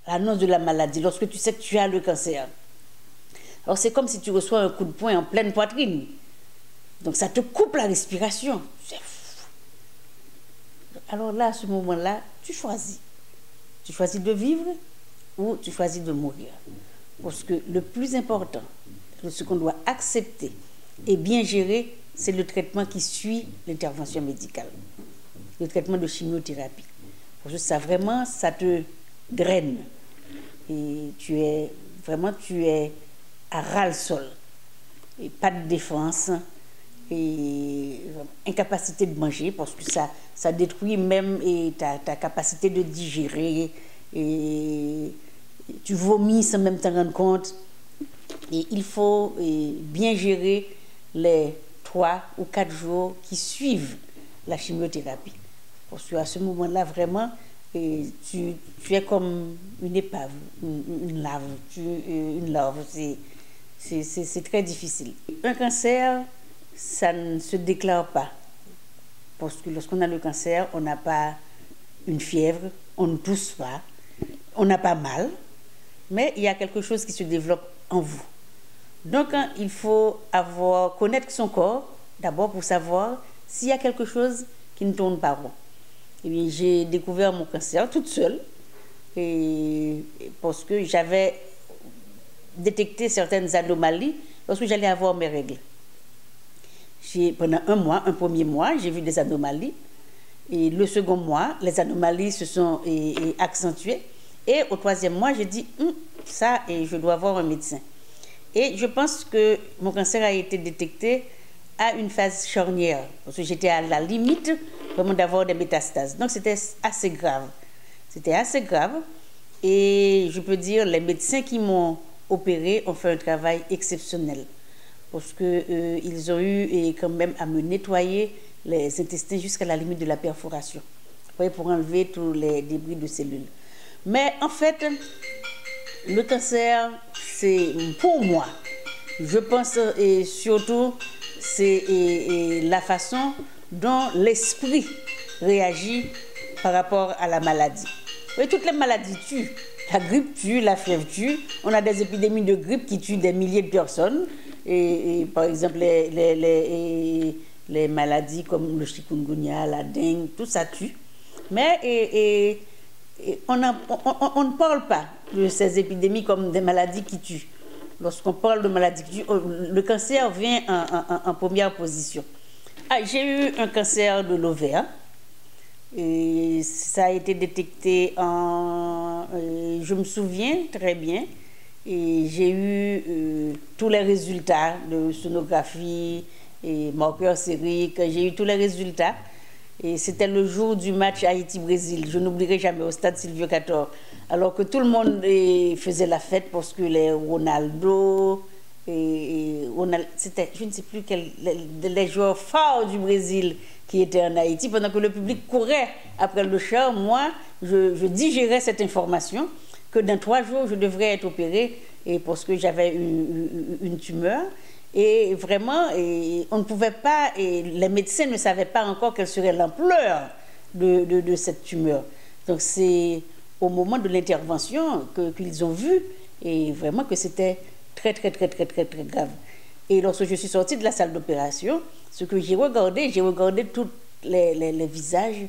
l'annonce de la maladie, lorsque tu sais que tu as le cancer. Alors c'est comme si tu reçois un coup de poing en pleine poitrine. Donc ça te coupe la respiration. Alors là, à ce moment-là, tu choisis. Tu choisis de vivre ou tu choisis de mourir. Parce que le plus important, ce qu'on doit accepter et bien gérer, c'est le traitement qui suit l'intervention médicale. Le traitement de chimiothérapie. Parce que ça vraiment, ça te draine. Et tu es à ras-le-sol. Et pas de défense. Et incapacité de manger parce que ça détruit même ta capacité de digérer et tu vomis sans même t'en rendre compte. Et il faut bien gérer les 3 ou 4 jours qui suivent la chimiothérapie. Parce qu'à ce moment-là, vraiment, tu es comme une épave, une larve. C'est très difficile. Un cancer, ça ne se déclare pas. Parce que lorsqu'on a le cancer, on n'a pas une fièvre, on ne tousse pas, on n'a pas mal, mais il y a quelque chose qui se développe en vous. Donc, il faut connaître son corps, d'abord pour savoir s'il y a quelque chose qui ne tourne pas rond. Et bien, j'ai découvert mon cancer toute seule, parce que j'avais détecté certaines anomalies lorsque j'allais avoir mes règles. Pendant un premier mois, j'ai vu des anomalies. Et le second mois, les anomalies se sont accentuées. Et au 3e mois, j'ai dit, ça, je dois voir un médecin. Et je pense que mon cancer a été détecté à une phase charnière. Parce que j'étais à la limite vraiment d'avoir des métastases. Donc, c'était assez grave. C'était assez grave. Et je peux dire, les médecins qui m'ont opéré ont fait un travail exceptionnel. Parce qu'ils ont eu quand même à me nettoyer les intestins jusqu'à la limite de la perforation, pour enlever tous les débris de cellules. Mais en fait, le cancer, c'est pour moi, je pense, et surtout, c'est la façon dont l'esprit réagit par rapport à la maladie. Et toutes les maladies tuent. La grippe tue, la fièvre tue. On a des épidémies de grippe qui tuent des milliers de personnes. Et par exemple, les maladies comme le chikungunya, la dengue, tout ça tue. Mais on ne parle pas de ces épidémies comme des maladies qui tuent. Lorsqu'on parle de maladies qui tuent, le cancer vient en première position. J'ai eu un cancer de l'ovaire. Et ça a été détecté je me souviens très bien. Et j'ai eu tous les résultats de sonographie et marqueurs sériques. J'ai eu tous les résultats. Et c'était le jour du match Haïti-Brésil. Je n'oublierai jamais au stade Silvio Cator. Alors que tout le monde faisait la fête parce que les Ronaldo, c'était, je ne sais plus les joueurs phares du Brésil qui étaient en Haïti. Pendant que le public courait après le char, moi, je digérais cette information que dans 3 jours, je devrais être opérée parce que j'avais une tumeur. Et vraiment, on ne pouvait pas, les médecins ne savaient pas encore quelle serait l'ampleur de cette tumeur. Donc c'est au moment de l'intervention qu'ils ont vu et vraiment que c'était très grave. Et lorsque je suis sortie de la salle d'opération, ce que j'ai regardé tous les visages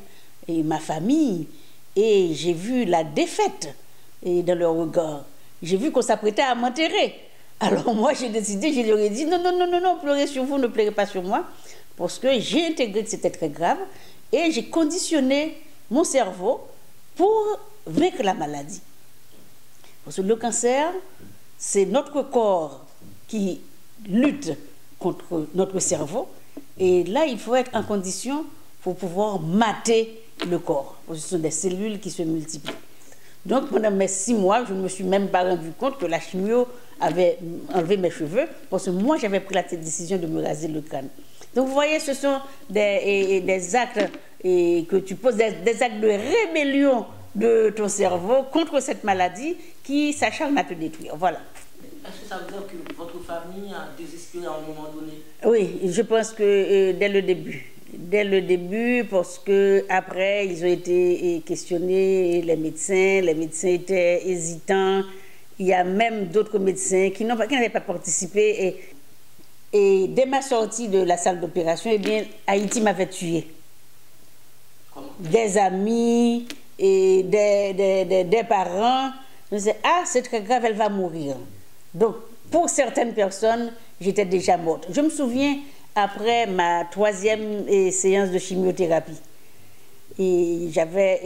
et ma famille et j'ai vu la défaite dans leur regard. J'ai vu qu'on s'apprêtait à m'enterrer. Alors moi, j'ai décidé, je leur ai dit, non, pleurez sur vous, ne pleurez pas sur moi, parce que j'ai intégré que c'était très grave, et j'ai conditionné mon cerveau pour vaincre la maladie. Parce que le cancer, c'est notre corps qui lutte contre notre cerveau, et là, il faut être en condition pour pouvoir mater le corps, parce que ce sont des cellules qui se multiplient. Donc, pendant mes 6 mois, je ne me suis même pas rendu compte que la chimio avait enlevé mes cheveux, parce que moi, j'avais pris la décision de me raser le crâne. Donc, vous voyez, ce sont des actes que tu poses, des actes de rébellion de ton cerveau contre cette maladie qui s'acharne à te détruire. Voilà. Est-ce que ça veut dire que votre famille a désespéré à un moment donné? Oui, je pense que dès le début. dès le début, parce que après ils ont été questionnés, les médecins étaient hésitants. Il y a même d'autres médecins qui n'avaient pas participé. Et dès ma sortie de la salle d'opération, eh bien, Haïti m'avait tué. Des amis et des parents me disaient, ah, c'est très grave, elle va mourir. Donc, pour certaines personnes, j'étais déjà morte. Je me souviens, après ma 3e séance de chimiothérapie, et j'avais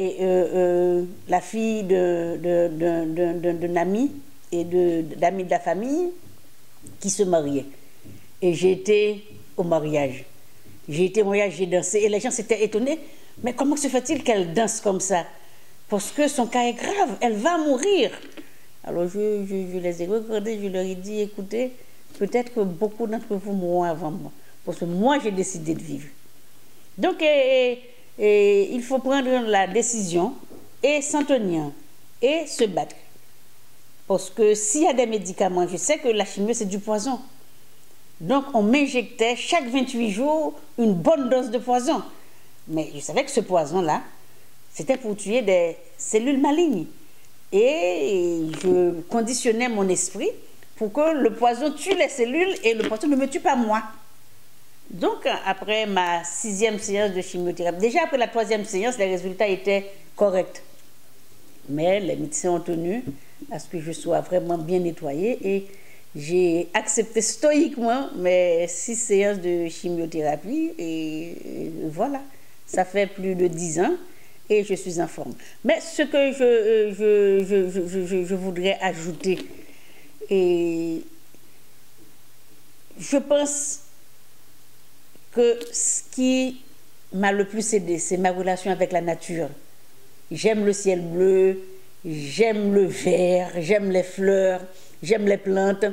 la fille d'un ami et d'amis de la famille qui se mariait. Et j'ai été au mariage. J'ai dansé. Et les gens s'étaient étonnés. Mais comment se fait-il qu'elle danse comme ça? Parce que son cas est grave, elle va mourir. Alors je les ai regardés, je leur ai dit, écoutez, peut-être que beaucoup d'entre vous mourront avant moi. Parce que moi, j'ai décidé de vivre. Donc, il faut prendre la décision et s'en tenir et se battre. Parce que s'il y a des médicaments, je sais que la chimio, c'est du poison. Donc, on m'injectait chaque 28 jours une bonne dose de poison. Mais je savais que ce poison-là, c'était pour tuer des cellules malignes. Et je conditionnais mon esprit pour que le poison tue les cellules et le poison ne me tue pas moi. Donc, après ma 6e séance de chimiothérapie, déjà après la 3e séance, les résultats étaient corrects. Mais les médecins ont tenu à ce que je sois vraiment bien nettoyée et j'ai accepté stoïquement mes 6 séances de chimiothérapie et voilà, ça fait plus de 10 ans et je suis en forme. Mais ce que je voudrais ajouter, et je pense que ce qui m'a le plus aidé, c'est ma relation avec la nature. J'aime le ciel bleu, j'aime le vert, j'aime les fleurs, j'aime les plantes.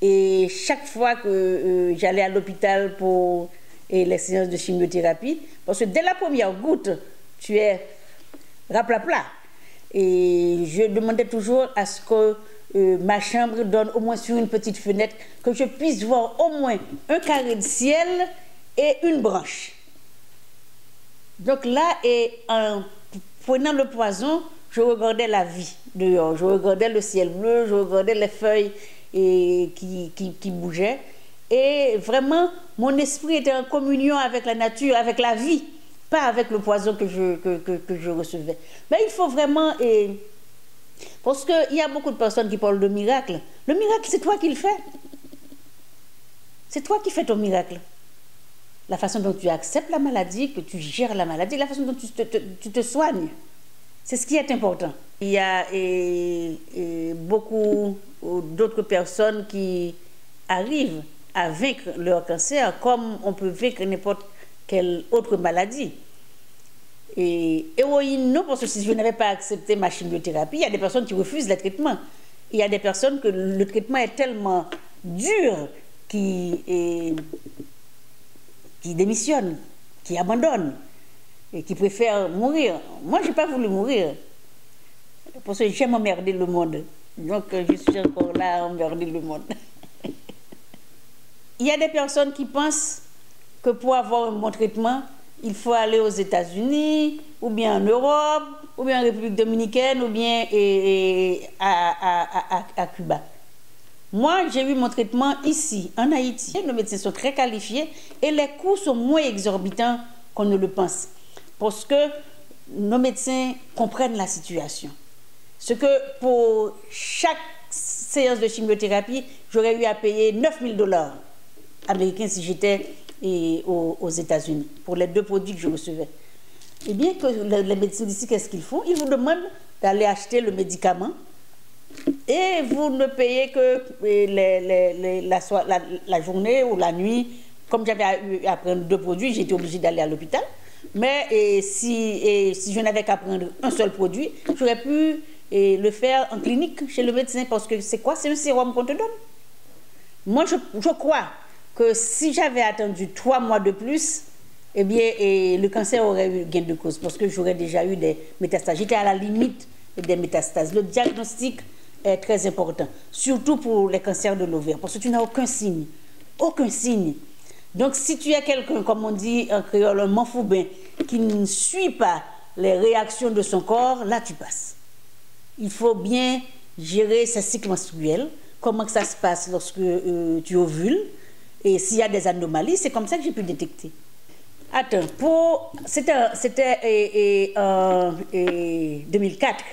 Et chaque fois que j'allais à l'hôpital pour les séances de chimiothérapie, parce que dès la première goutte, tu es raplapla. Et je demandais toujours à ce que ma chambre donne au moins sur une petite fenêtre, que je puisse voir au moins un carré de ciel et une branche. Donc là, en prenant le poison, je regardais la vie dehors, je regardais le ciel bleu, je regardais les feuilles qui bougeaient. Et vraiment, mon esprit était en communion avec la nature, avec la vie, pas avec le poison que je recevais. Mais il faut vraiment... parce qu'il y a beaucoup de personnes qui parlent de miracle. Le miracle, c'est toi qui le fais. C'est toi qui fais ton miracle. La façon dont tu acceptes la maladie, que tu gères la maladie, la façon dont tu te soignes. C'est ce qui est important. Il y a beaucoup d'autres personnes qui arrivent à vaincre leur cancer comme on peut vaincre n'importe quelle autre maladie. Et héroïne, non, parce que si je n'avais pas accepté ma chimiothérapie, il y a des personnes qui refusent le traitement. Il y a des personnes que le traitement est tellement dur qui démissionnent, qui abandonnent et qui préfèrent mourir. Moi, je n'ai pas voulu mourir parce que j'aime emmerder le monde. Donc, je suis encore là à emmerder le monde. Il y a des personnes qui pensent que pour avoir un bon traitement, il faut aller aux États-Unis, ou bien en Europe, ou bien en République dominicaine, ou bien à Cuba. Moi, j'ai eu mon traitement ici, en Haïti. Nos médecins sont très qualifiés et les coûts sont moins exorbitants qu'on ne le pense. Parce que nos médecins comprennent la situation. Ce que pour chaque séance de chimiothérapie, j'aurais eu à payer 9 000 $ américains si j'étais aux États-Unis, pour les 2 produits que je recevais. Eh bien, que les médecins d'ici, qu'est-ce qu'ils font? Ils vous demandent d'aller acheter le médicament et vous ne payez que la journée ou la nuit. Comme j'avais eu à prendre 2 produits, j'étais obligée d'aller à l'hôpital. Mais si je n'avais qu'à prendre un seul produit, j'aurais pu le faire en clinique chez le médecin, parce que c'est quoi? C'est un sérum qu'on te donne. Moi, je crois que si j'avais attendu 3 mois de plus, eh bien, le cancer aurait eu gain de cause, parce que j'aurais déjà eu des métastases. J'étais à la limite des métastases. Le diagnostic est très important, surtout pour les cancers de l'ovaire, parce que tu n'as aucun signe. Aucun signe. Donc, si tu as quelqu'un, comme on dit en créole, un manfoubin, qui ne suit pas les réactions de son corps, là, tu passes. Il faut bien gérer ses cycles menstruels, comment que ça se passe lorsque tu ovules, et s'il y a des anomalies, c'est comme ça que j'ai pu détecter. Attends, c'était en 2004,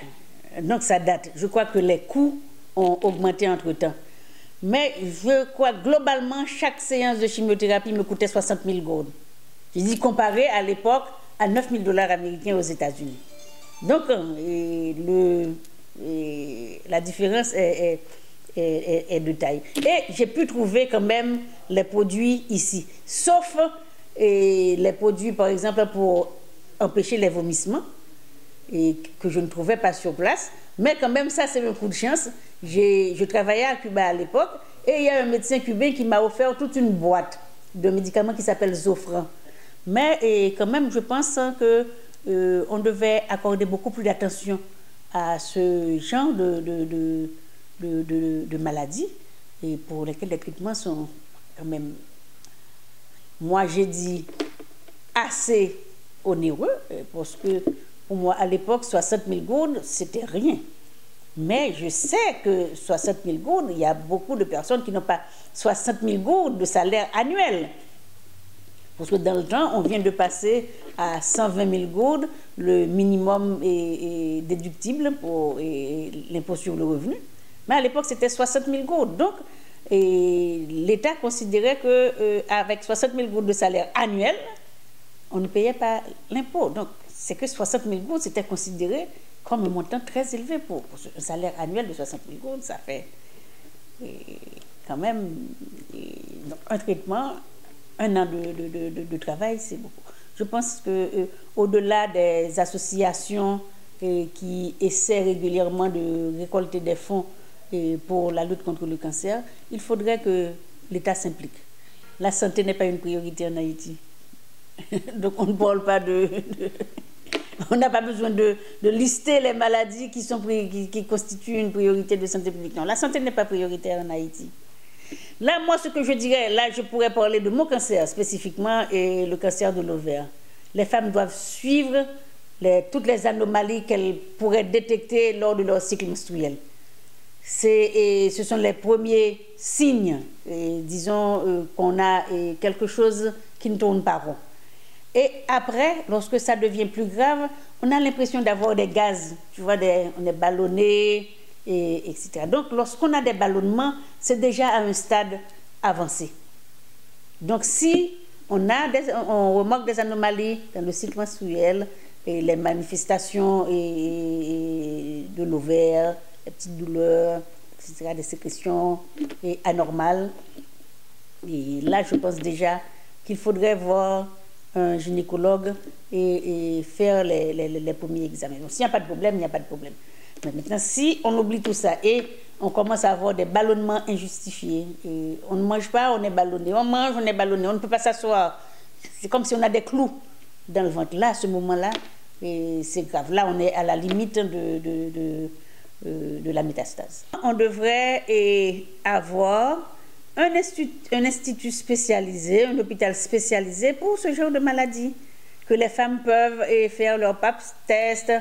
donc ça date. Je crois que les coûts ont augmenté entre-temps. Mais je crois globalement, chaque séance de chimiothérapie me coûtait 60 000 gourdes. Je dis comparé à l'époque à 9 000 $ américains aux États-Unis. Donc, la différence est de taille. Et j'ai pu trouver quand même les produits ici, sauf les produits, par exemple, pour empêcher les vomissements, et que je ne trouvais pas sur place. Mais quand même, ça, c'est un coup de chance. Je travaillais à Cuba à l'époque, et il y a un médecin cubain qui m'a offert toute une boîte de médicaments qui s'appelle Zofran. Mais quand même, je pense que on devait accorder beaucoup plus d'attention à ce genre de maladies, et pour lesquelles les traitements sont quand même, moi j'ai dit, assez onéreux, parce que pour moi, à l'époque, 60 000 gourdes, c'était rien. Mais je sais que 60 000 gourdes, il y a beaucoup de personnes qui n'ont pas 60 000 gourdes de salaire annuel. Parce que dans le temps, on vient de passer à 120 000 gourdes, le minimum est déductible pour l'impôt sur le revenu. Mais à l'époque, c'était 60 000 gourdes. Donc, l'État considérait qu'avec 60 000 gourdes de salaire annuel, on ne payait pas l'impôt. Donc, c'est que 60 000 gourdes, c'était considéré comme un montant très élevé pour un salaire annuel de 60 000 gourdes. Ça fait quand même un traitement, un an de travail, c'est beaucoup. Je pense qu'au-delà des associations qui essaient régulièrement de récolter des fonds pour la lutte contre le cancer, il faudrait que l'État s'implique. La santé n'est pas une priorité en Haïti. Donc on ne parle pas on n'a pas besoin de lister les maladies qui constituent une priorité de santé publique. Non, la santé n'est pas prioritaire en Haïti. Là, moi, ce que je dirais, là, je pourrais parler de mon cancer spécifiquement, et le cancer de l'ovaire. Les femmes doivent suivre toutes les anomalies qu'elles pourraient détecter lors de leur cycle menstruel. Ce sont les premiers signes, disons, qu'on a quelque chose qui ne tourne pas rond. Et après, lorsque ça devient plus grave, on a l'impression d'avoir des gaz, tu vois, on est ballonné, etc. Donc, lorsqu'on a des ballonnements, c'est déjà à un stade avancé. Donc, si on remarque des anomalies dans le cycle menstruel, et les manifestations de l'ovaire, les petites douleurs, etc., des sécrétions anormales, et là, je pense déjà qu'il faudrait voir un gynécologue et faire les premiers examens. Donc, s'il n'y a pas de problème, il n'y a pas de problème. Mais maintenant, si on oublie tout ça et on commence à avoir des ballonnements injustifiés, et on ne mange pas, on est ballonné, on mange, on est ballonné, on ne peut pas s'asseoir. C'est comme si on a des clous dans le ventre. Là, à ce moment-là, c'est grave. Là, on est à la limite de la métastase. On devrait avoir un institut spécialisé, un hôpital spécialisé pour ce genre de maladie, que les femmes peuvent faire leur pap test,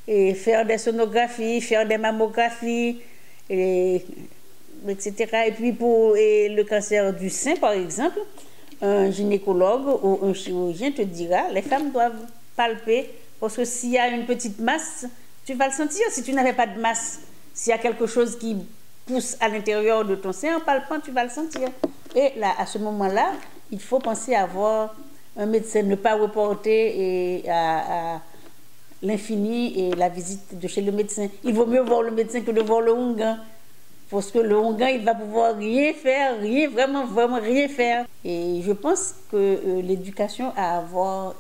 et faire des sonographies, faire des mammographies, etc. Et puis pour le cancer du sein, par exemple, un gynécologue ou un chirurgien te dira, les femmes doivent palper, parce que s'il y a une petite masse, tu vas le sentir. Si tu n'avais pas de masse, s'il y a quelque chose qui pousse à l'intérieur de ton sein, en palpant, tu vas le sentir. Et là, à ce moment-là, il faut penser à voir un médecin, ne pas reporter à l'infini et la visite de chez le médecin. Il vaut mieux voir le médecin que de voir le Hungan, parce que le Hungan, il va pouvoir rien faire, vraiment rien faire. Et je pense que l'éducation à avoir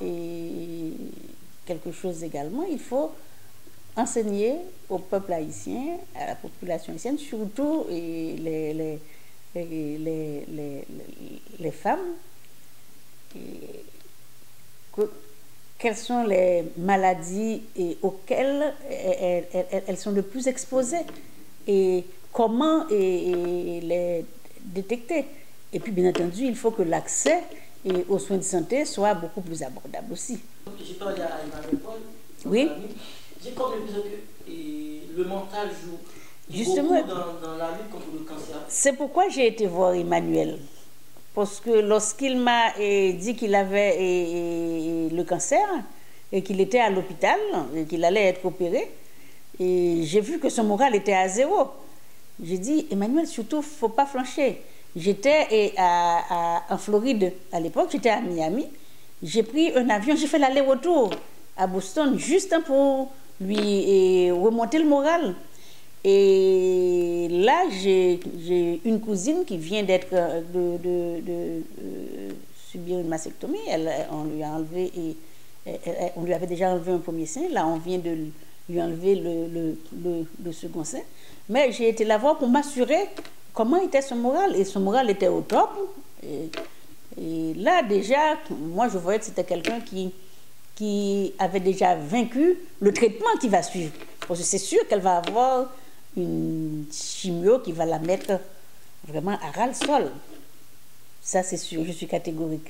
quelque chose également, il faut enseigner au peuple haïtien, à la population haïtienne, surtout les femmes, quelles sont les maladies auxquelles elles sont le plus exposées et comment les détecter. Et puis, bien entendu, il faut que l'accès et aux soins de santé soit beaucoup plus abordable aussi. J'ai parlé à Emmanuel Paul. Oui. J'ai comme l'impression que le mental joue Justement, beaucoup dans la lutte contre le cancer. C'est pourquoi j'ai été voir Emmanuel. Parce que lorsqu'il m'a dit qu'il avait le cancer et qu'il était à l'hôpital et qu'il allait être opéré, et j'ai vu que son moral était à zéro. J'ai dit, Emmanuel, surtout, il ne faut pas flancher. J'étais en Floride à l'époque, j'étais à Miami. J'ai pris un avion, j'ai fait l'aller-retour à Boston juste pour lui remonter le moral. Et là, j'ai une cousine qui vient d'être de subir une mastectomie. On lui a enlevé, on lui avait déjà enlevé un premier sein. Là, on vient de lui enlever le second sein. Mais j'ai été la voir pour m'assurer comment était son moral. Et son moral était au top. Et là, déjà, moi, je voyais que c'était quelqu'un qui avait déjà vaincu le traitement qui va suivre. Parce que c'est sûr qu'elle va avoir une chimio qui va la mettre vraiment à ras le sol. Ça, c'est sûr, je suis catégorique.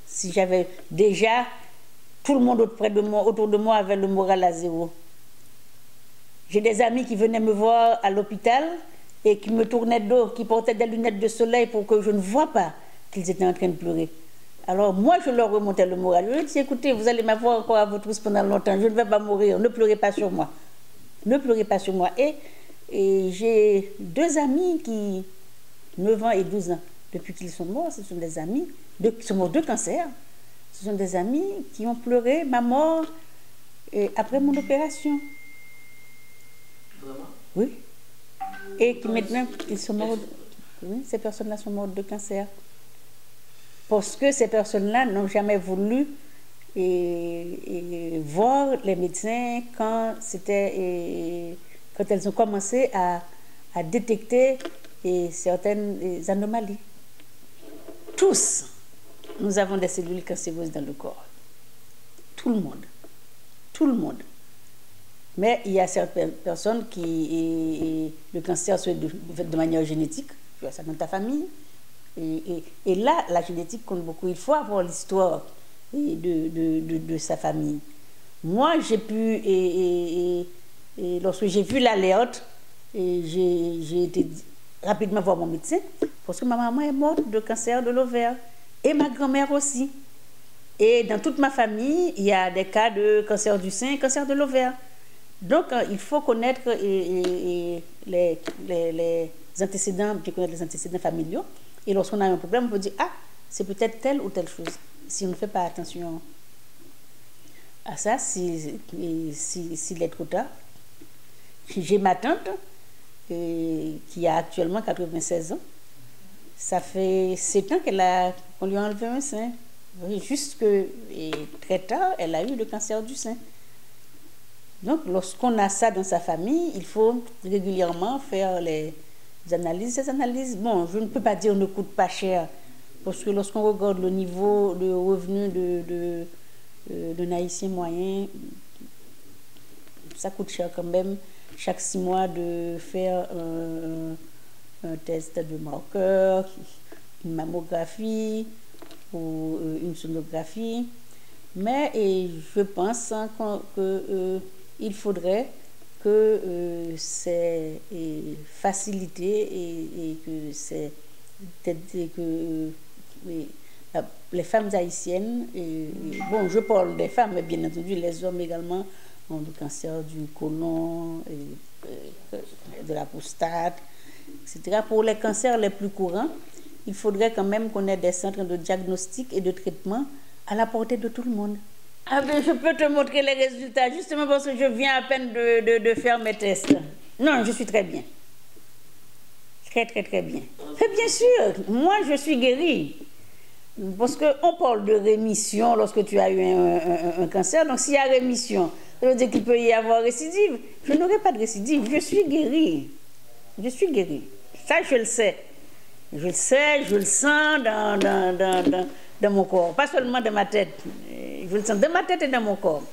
Si j'avais déjà tout le monde autour de moi avait le moral à zéro. J'ai des amis qui venaient me voir à l'hôpital et qui me tournaient de dos, qui portaient des lunettes de soleil pour que je ne vois pas qu'ils étaient en train de pleurer. Alors moi, je leur remontais le moral. Je leur dis, écoutez, vous allez m'avoir encore à votre trousse pendant longtemps, je ne vais pas mourir, ne pleurez pas sur moi. Ne pleurez pas sur moi. Et j'ai deux amis qui, 9 ans et 12 ans, depuis qu'ils sont morts, ce sont des amis, qui sont morts de cancer. Ce sont des amis qui ont pleuré ma mort après mon opération. Vraiment? Oui. Et qui maintenant, ils sont morts. Oui, ces personnes-là sont mortes de cancer. Parce que ces personnes-là n'ont jamais voulu voir les médecins quand elles ont commencé à détecter certaines anomalies. Tous, nous avons des cellules cancéreuses dans le corps. Tout le monde. Tout le monde. Mais il y a certaines personnes qui le cancer se fait de manière génétique. Tu as ça dans ta famille. Et là, la génétique compte beaucoup. Il faut avoir l'histoire de sa famille. Moi, j'ai pu, lorsque j'ai vu l'alerte, j'ai été rapidement voir mon médecin, parce que ma maman est morte de cancer de l'ovaire, et ma grand-mère aussi. Et dans toute ma famille, il y a des cas de cancer du sein, cancer de l'ovaire. Donc, il faut connaître les antécédents, puis connaître les antécédents familiaux. Et lorsqu'on a un problème, on peut dire, ah, c'est peut-être telle ou telle chose. Si on ne fait pas attention à ça, s'il est trop tard. J'ai ma tante qui a actuellement 96 ans. Ça fait 7 ans qu'on lui a enlevé un sein. Jusque très tard, elle a eu le cancer du sein. Donc, lorsqu'on a ça dans sa famille, il faut régulièrement faire les analyses. Ces analyses, bon, je ne peux pas dire ne coûtent pas cher, parce que lorsqu'on regarde le niveau de revenu d'un Haïtien moyen, ça coûte cher quand même, chaque 6 mois, de faire un test de marqueur, une mammographie ou une sonographie. Mais je pense qu'il faudrait que c'est facilité et que les femmes haïtiennes, bon, je parle des femmes, mais bien entendu, les hommes également ont du cancer du côlon, de la prostate, etc. Pour les cancers les plus courants, il faudrait quand même qu'on ait des centres de diagnostic et de traitement à la portée de tout le monde. Ah ben, je peux te montrer les résultats, justement parce que je viens à peine de faire mes tests. Non, je suis très bien. Très, très, très bien. Et bien sûr, moi, je suis guérie. Parce qu'on parle de rémission lorsque tu as eu un cancer. Donc, s'il y a rémission, ça veut dire qu'il peut y avoir récidive. Je n'aurai pas de récidive. Je suis guérie. Je suis guérie. Ça, je le sais. Je le sais, je le sens dans mon corps. Pas seulement dans ma tête. Je le sens dans ma tête et dans mon corps.